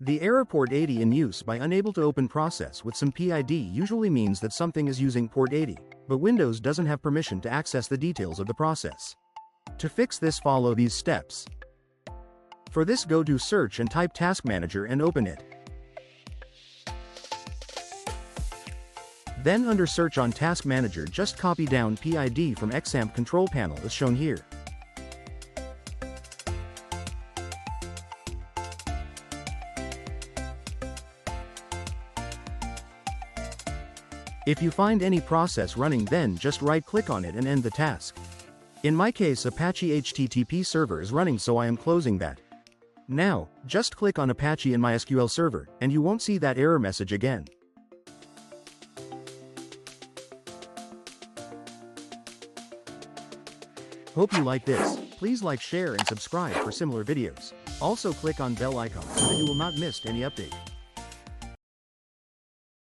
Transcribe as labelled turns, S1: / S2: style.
S1: The error port 80 in use by unable to open process with some PID usually means that something is using port 80, but Windows doesn't have permission to access the details of the process. To fix this, follow these steps. For this, go to Search and type Task Manager and open it. Then under Search on Task Manager, just copy down PID from XAMPP control panel as shown here. If you find any process running, then just right-click on it and end the task. In my case, Apache HTTP server is running, so I am closing that. Now, just click on Apache in MySQL server, and you won't see that error message again. Hope you like this. Please like, share, and subscribe for similar videos. Also click on bell icon so that you will not miss any update.